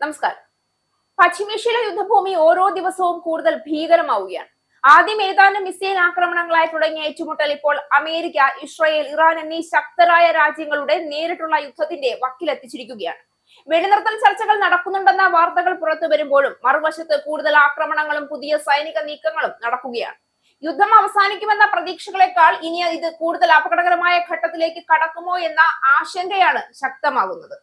നമസ്കാരം. പശ്ചിമേഷ്യയിലെ യുദ്ധഭൂമി ഓരോ ദിവസവും കൂടുതൽ ഭീകരമാവുകയാണ്. ആദ്യം ഏതാനും മിസൈൽ ആക്രമണങ്ങളായി തുടങ്ങിയ ഏറ്റുമുട്ടൽ ഇപ്പോൾ അമേരിക്ക, ഇസ്രായേൽ, ഇറാൻ എന്നീ ശക്തരായ രാജ്യങ്ങളുടെ നേരിട്ടുള്ള യുദ്ധത്തിന്റെ വക്കിലെത്തിച്ചിരിക്കുകയാണ്. വെടിനിർത്തൽ ചർച്ചകൾ നടക്കുന്നുണ്ടെന്ന വാർത്തകൾ പുറത്തു വരുമ്പോഴും മറുവശത്ത് കൂടുതൽ ആക്രമണങ്ങളും പുതിയ സൈനിക നീക്കങ്ങളും നടക്കുകയാണ്. യുദ്ധം അവസാനിക്കുമെന്ന പ്രതീക്ഷകളെക്കാൾ ഇനി ഇത് കൂടുതൽ അപകടകരമായ ഘട്ടത്തിലേക്ക് കടക്കുമോ എന്ന ആശങ്കയാണ് ശക്തമാകുന്നത്.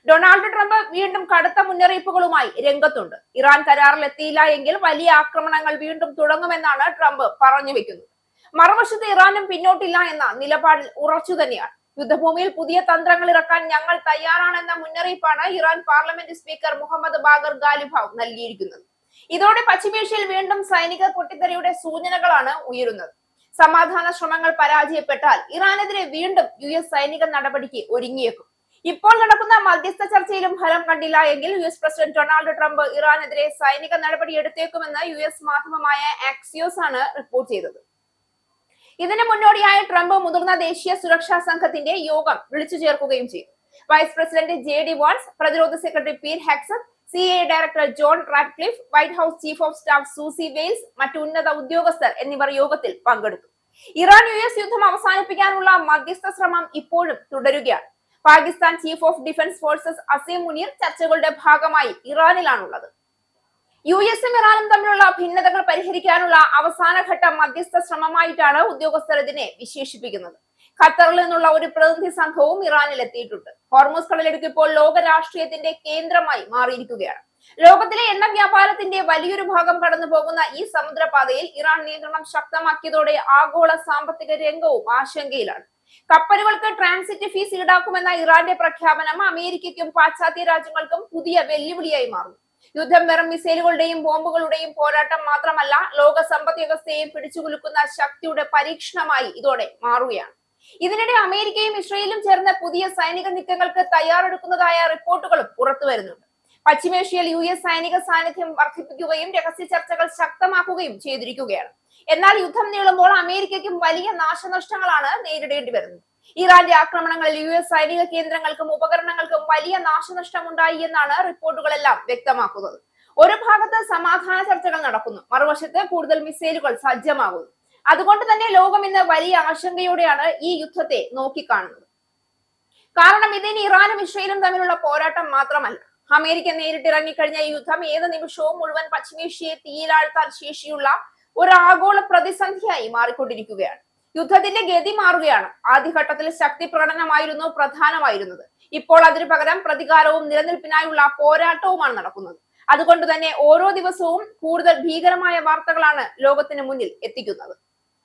ഡൊണാൾഡ് ട്രംപ് വീണ്ടും കടുത്ത മുന്നറിയിപ്പുകളുമായി രംഗത്തുണ്ട്. ഇറാൻ കരാറിൽ എത്തിയില്ല എങ്കിൽ വലിയ ആക്രമണങ്ങൾ വീണ്ടും തുടങ്ങുമെന്നാണ് ട്രംപ് പറഞ്ഞു വെക്കുന്നത്. മറുവശത്ത് ഇറാനും പിന്നോട്ടില്ല എന്ന നിലപാടിൽ ഉറച്ചു തന്നെയാണ്. യുദ്ധഭൂമിയിൽ പുതിയ തന്ത്രങ്ങൾ ഇറക്കാൻ ഞങ്ങൾ തയ്യാറാണെന്ന മുന്നറിയിപ്പാണ് Iran parliament speaker Mohammad Bagher Ghalibaf നൽകിയിരിക്കുന്നത്. ഇതോടെ പശ്ചിമേഷ്യയിൽ വീണ്ടും സൈനിക പൊട്ടിത്തെറിയുടെ സൂചനകളാണ് ഉയരുന്നത്. സമാധാന ശ്രമങ്ങൾ പരാജയപ്പെട്ടാൽ ഇറാനെതിരെ വീണ്ടും US സൈനിക നടപടിക്ക് ഒരുങ്ങിയേക്കും. ഇപ്പോൾ നടക്കുന്ന മധ്യസ്ഥ ചർച്ചയിലും ഫലം കണ്ടില്ല എങ്കിൽ US പ്രസിഡന്റ് ഡൊണാൾഡ് ട്രംപ് ഇറാനെതിരെ സൈനിക നടപടി എടുത്തേക്കുമെന്ന് US മാധ്യമമായ ആക്സിയോസ് ആണ് റിപ്പോർട്ട് ചെയ്തത്. ഇതിന് മുന്നോടിയായി ട്രംപ് മുതിർന്ന ദേശീയ സുരക്ഷാ സംഘത്തിന്റെ യോഗം വിളിച്ചു ചേർക്കുകയും ചെയ്തു. വൈസ് പ്രസിഡന്റ് JD വാൻസ്, പ്രതിരോധ secretary Pete Hegseth, CIA director John Ratcliffe, White House chief of staff Susie Wiles, മറ്റു ഉന്നത ഉദ്യോഗസ്ഥർ എന്നിവർ യോഗത്തിൽ പങ്കെടുത്തു. ഇറാൻ US യുദ്ധം അവസാനിപ്പിക്കാനുള്ള മധ്യസ്ഥ ശ്രമം ഇപ്പോഴും തുടരുകയാണ്. Pakistan chief of defence forces Asim Munir ചർച്ചകളുടെ ഭാഗമായി ഇറാനിലാണുള്ളത്. USഉം ഇറാനും തമ്മിലുള്ള ഭിന്നതകൾ പരിഹരിക്കാനുള്ള അവസാനഘട്ട മധ്യസ്ഥ ശ്രമമായിട്ടാണ് ഉദ്യോഗസ്ഥർ ഇതിനെ വിശേഷിപ്പിക്കുന്നത്. ഖത്തറിൽ നിന്നുള്ള ഒരു പ്രതിനിധി സംഘവും ഇറാനിൽ എത്തിയിട്ടുണ്ട്. ഹോർമുസ് കടലിടുക്ക് ഇപ്പോൾ ലോക രാഷ്ട്രീയത്തിന്റെ കേന്ദ്രമായി മാറിയിരിക്കുകയാണ്. ലോകത്തിലെ എണ്ണ വ്യാപാരത്തിന്റെ വലിയൊരു ഭാഗം കടന്നു പോകുന്ന ഈ സമുദ്രപാതയിൽ ഇറാൻ നിയന്ത്രണം ശക്തമാക്കിയതോടെ ആഗോള സാമ്പത്തിക രംഗവും ആശങ്കയിലാണ്. കപ്പലുകൾക്ക് ട്രാൻസിറ്റ് ഫീസ് ഈടാക്കുമെന്ന ഇറാന്റെ പ്രഖ്യാപനം അമേരിക്കയ്ക്കും പാശ്ചാത്യ രാജ്യങ്ങൾക്കും പുതിയ വെല്ലുവിളിയായി മാറുന്നു. യുദ്ധം വെറും മിസൈലുകളുടെയും ബോംബുകളുടെയും പോരാട്ടം മാത്രമല്ല, ലോക സമ്പദ് വ്യവസ്ഥയെയും പിടിച്ചുകുലുക്കുന്ന ശക്തിയുടെ പരീക്ഷണമായി ഇതോടെ മാറുകയാണ്. ഇതിനിടെ അമേരിക്കയും ഇസ്രയേലും ചേർന്ന് പുതിയ സൈനിക നീക്കങ്ങൾക്ക് തയ്യാറെടുക്കുന്നതായ റിപ്പോർട്ടുകളും പുറത്തു വരുന്നുണ്ട്. പശ്ചിമേഷ്യയിൽ US സൈനിക സാന്നിധ്യം വർദ്ധിപ്പിക്കുകയും രഹസ്യ ചർച്ചകൾ ശക്തമാക്കുകയും ചെയ്തിരിക്കുകയാണ്. എന്നാൽ യുദ്ധം നീളുമ്പോൾ അമേരിക്കയ്ക്കും വലിയ നാശനഷ്ടങ്ങളാണ് നേരിടേണ്ടി വരുന്നത്. ഇറാന്റെ ആക്രമണങ്ങളിൽ US സൈനിക കേന്ദ്രങ്ങൾക്കും ഉപകരണങ്ങൾക്കും വലിയ നാശനഷ്ടമുണ്ടായി എന്നാണ് റിപ്പോർട്ടുകളെല്ലാം വ്യക്തമാക്കുന്നത്. ഒരു ഭാഗത്ത് സമാധാന ചർച്ചകൾ നടക്കുന്നു, മറുവശത്ത് കൂടുതൽ മിസൈലുകൾ സജ്ജമാകുന്നു. അതുകൊണ്ട് തന്നെ ലോകം ഇന്ന് വലിയ ആശങ്കയോടെയാണ് ഈ യുദ്ധത്തെ നോക്കിക്കാണുന്നത്. കാരണം ഇതിന് ഇറാനും ഇസ്രയേലും തമ്മിലുള്ള പോരാട്ടം മാത്രമല്ല, അമേരിക്ക നേരിട്ട് ഇറങ്ങിക്കഴിഞ്ഞ ഈ യുദ്ധം ഏത് നിമിഷവും മുഴുവൻ പശ്ചിമേഷ്യയെ തീയിലാഴ്ത്താൻ ശേഷിയുള്ള ഒരു ആഗോള പ്രതിസന്ധിയായി മാറിക്കൊണ്ടിരിക്കുകയാണ്. യുദ്ധത്തിന്റെ ഗതി മാറുകയാണ്. ആദ്യഘട്ടത്തിൽ ശക്തി പ്രകടനമായിരുന്നു പ്രധാനമായിരുന്നത്. ഇപ്പോൾ അതിനു പകരം പ്രതികാരവും നിലനിൽപ്പിനായുള്ള പോരാട്ടവുമാണ് നടക്കുന്നത്. അതുകൊണ്ട് തന്നെ ഓരോ ദിവസവും കൂടുതൽ ഭീകരമായ വാർത്തകളാണ് ലോകത്തിന് മുന്നിൽ എത്തിക്കുന്നത്.